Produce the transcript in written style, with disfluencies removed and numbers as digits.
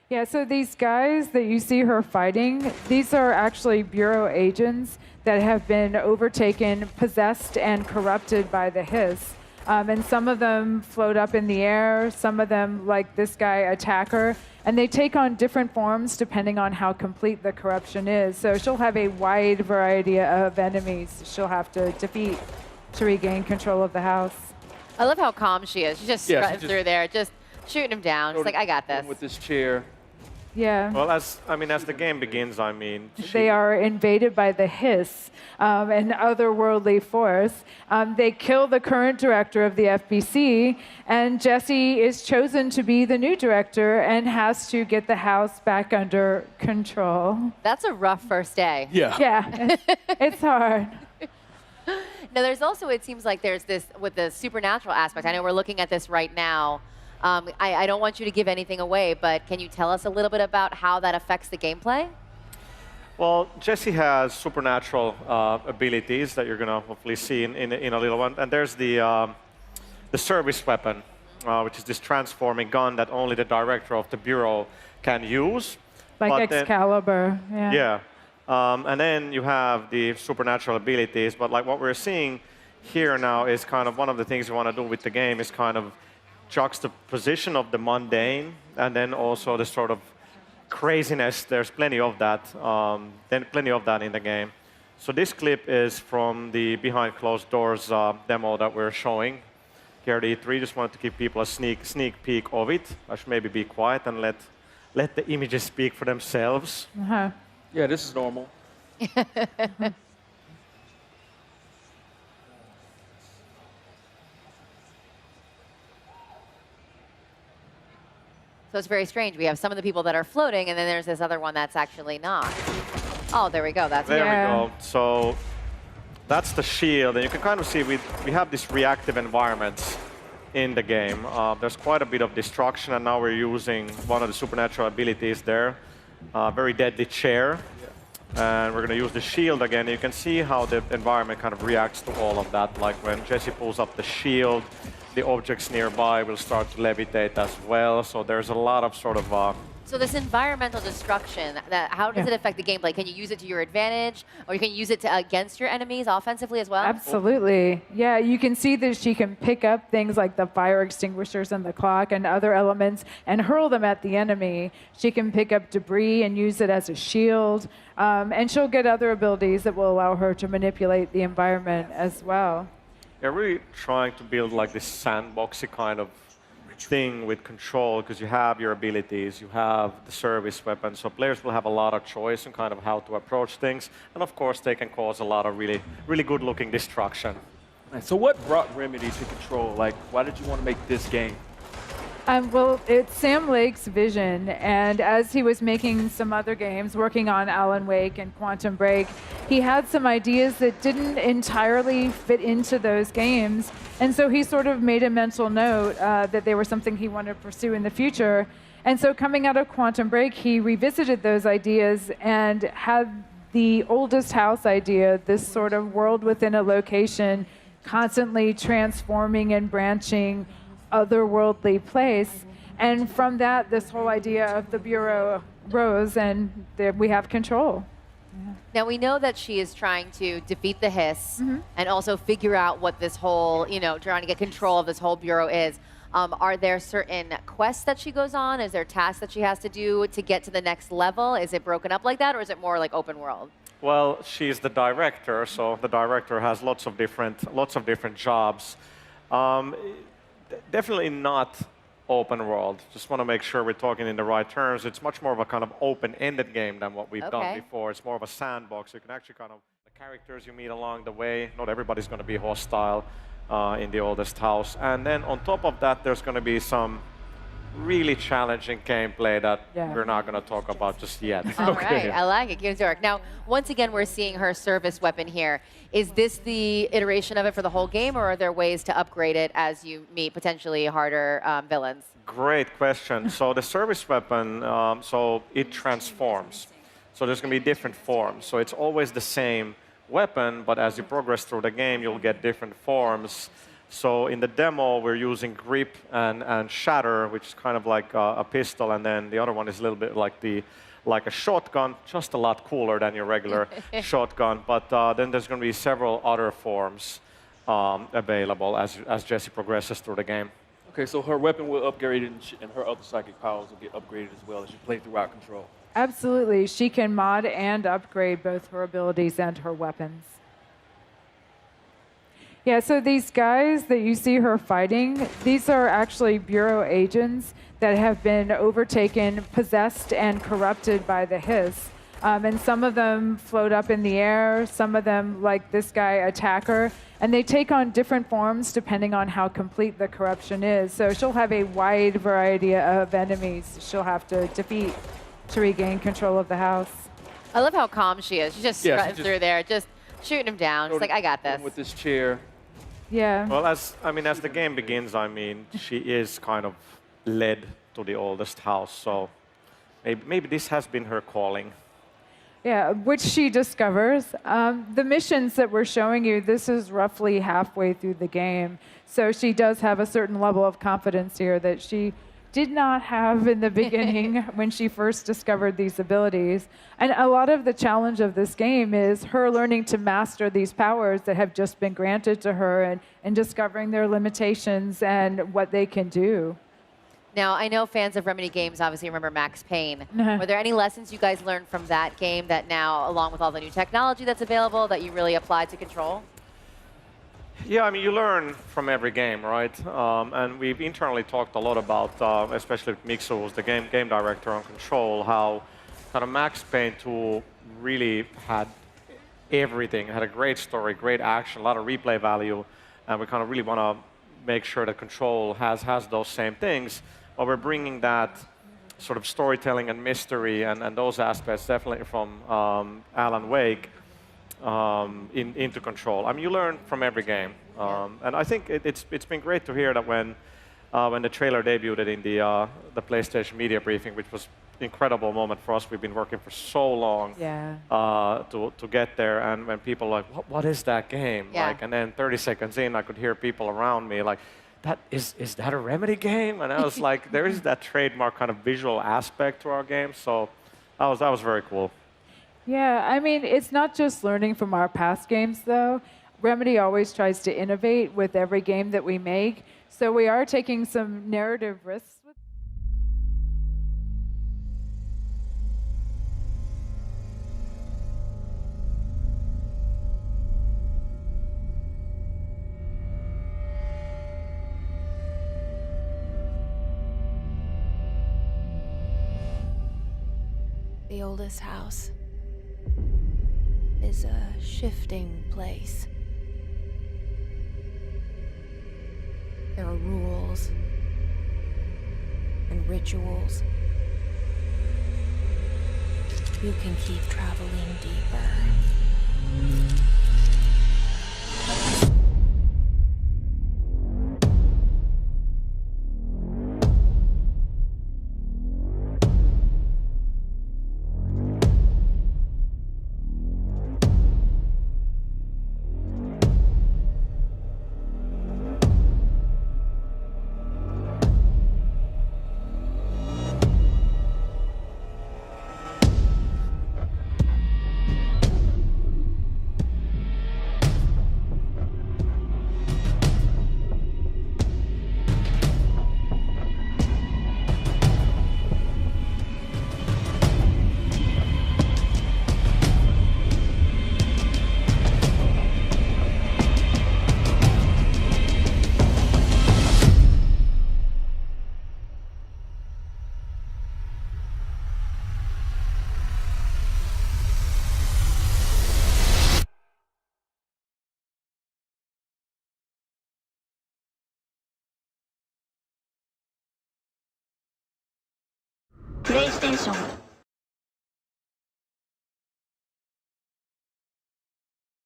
Yeah, so these guys that you see her fighting, these are actually Bureau agents that have been overtaken, possessed, and corrupted by the Hiss. And some of them float up in the air, some of them, like this guy, attack her, and they take on different forms depending on how complete the corruption is. So she'll have a wide variety of enemies she'll have to defeat to regain control of the house. I love how calm she is. She's just Yeah, strutting through there, just shooting him down. She's like, I got this. With this chair. Yeah. Well, as the game begins, I mean, They are invaded by the Hiss, an otherworldly force. They kill the current director of the FBC, and Jesse is chosen to be the new director and has to get the house back under control. That's a rough first day. Yeah. Yeah, it's hard. Now, there's also, it seems like there's this, with the supernatural aspect, I know we're looking at this right now. I don't want you to give anything away, but can you tell us a little bit about how that affects the gameplay? well, Jesse has supernatural abilities that you're gonna hopefully see in a little one, and there's the service weapon, which is this transforming gun that only the director of the bureau can use. Like But then- Excalibur. Yeah. Yeah. And then you have the supernatural abilities, but like what we're seeing here now is kind of one of the things we want to do with the game is kind of juxtaposition of the mundane and then also the sort of craziness. There's plenty of that, plenty of that in the game. So this clip is from the behind closed doors demo that we're showing here at E3. Just wanted to give people a sneak peek of it. I should maybe be quiet and let the images speak for themselves. Uh-huh. Yeah, this is normal. So it's very strange. We have some of the people that are floating, and then there's this other one that's actually not. Oh, there we go. That's There Yeah. we go. So that's the shield, and you can kind of see we have these reactive environments in the game. There's quite a bit of destruction, and now we're using one of the supernatural abilities there, very deadly chair. And we're going to use the shield again. You can see how the environment kind of reacts to all of that. Like when Jesse pulls up the shield, the objects nearby will start to levitate as well. So there's a lot of sort of So this environmental destruction, how does Yeah. it affect the gameplay? Can you use it to your advantage, or you can use it against your enemies offensively as well? Absolutely. Yeah, you can see that she can pick up things like the fire extinguishers and the clock and other elements and hurl them at the enemy. She can pick up debris and use it as a shield. And she'll get other abilities that will allow her to manipulate the environment as well. They're really trying to build like this sandboxy kind of thing with control, because you have your abilities, you have the service weapon, so players will have a lot of choice in kind of how to approach things, and of course they can cause a lot of really good looking destruction. So what brought Remedy to Control? Like, why did you want to make this game? Well, it's Sam Lake's vision, and as he was making some other games, working on Alan Wake and Quantum Break, he had some ideas that didn't entirely fit into those games, and so he sort of made a mental note that they were something he wanted to pursue in the future. And so coming out of Quantum Break, he revisited those ideas and had the oldest house idea, this sort of world within a location, constantly transforming and branching, otherworldly place. And from that, this whole idea of the Bureau rose, and there we have control. Now, we know that she is trying to defeat the Hiss and also figure out what this whole, trying to get control of this whole Bureau is. Are there certain quests that she goes on? Is there tasks that she has to do to get to the next level? Is it broken up like that, or is it more like open world? Well, she's the director, so the director has lots of different jobs. Definitely not open world. Just want to make sure we're talking in the right terms. It's much more of a kind of open-ended game than what we've done before. It's more of a sandbox. You can actually kind of, the characters you meet along the way, not everybody's going to be hostile in the oldest house. And then on top of that, there's going to be some really challenging gameplay that we're not going to talk about just yet. All right, I like it. Gears Dark. Now, once again, we're seeing her service weapon here. Is this the iteration of it for the whole game, or are there ways to upgrade it as you meet potentially harder villains? Great question. So the service weapon, so it transforms. So there's going to be different forms. So it's always the same weapon, but as you progress through the game, you'll get different forms. So in the demo, we're using grip and shatter, which is kind of like a pistol, and then the other one is a little bit like a shotgun, just a lot cooler than your regular shotgun. But then there's going to be several other forms available as Jessie progresses through the game. Okay, so her weapon will upgrade and her other psychic powers will get upgraded as well as you play throughout Control. Absolutely. She can mod and upgrade both her abilities and her weapons. Yeah, so these guys that you see her fighting, these are actually Bureau agents that have been overtaken, possessed, and corrupted by the Hiss. And some of them float up in the air, some of them, like this guy, attack her, and they take on different forms depending on how complete the corruption is. So she'll have a wide variety of enemies she'll have to defeat to regain control of the house. I love how calm she is. She's just Yeah, strutting through there, just shooting him down. She's like, I got this. With this chair. Yeah. Well, as the game begins, she is kind of led to the oldest house, so maybe this has been her calling. Yeah, which she discovers. The missions that we're showing you, this is roughly halfway through the game. So she does have a certain level of confidence here that she did not have in the beginning when she first discovered these abilities. And a lot of the challenge of this game is her learning to master these powers that have just been granted to her and discovering their limitations and what they can do. Now, I know fans of Remedy games obviously remember Max Payne. Were there any lessons you guys learned from that game that now, along with all the new technology that's available, that you really applied to Control? Yeah, you learn from every game, right? And we've internally talked a lot about, especially with Mixu, who's the game director on Control, how kind of Max Payne 2 really had everything. It had a great story, great action, a lot of replay value, and we kind of really want to make sure that Control has those same things, but we're bringing that sort of storytelling and mystery and those aspects definitely from Alan Wake into Control. You learn from every game, and I think it's been great to hear that when the trailer debuted in the PlayStation media briefing, which was an incredible moment for us. We've been working for so long to get there, and when people are like, what is that game? Yeah. And then 30 seconds in, I could hear people around me like, is that a Remedy game? And I was like, there is that trademark kind of visual aspect to our game, so that was very cool. Yeah, it's not just learning from our past games, though. Remedy always tries to innovate with every game that we make, so we are taking some narrative risks. The oldest house is a shifting place. There are rules and rituals. You can keep traveling deeper. PlayStation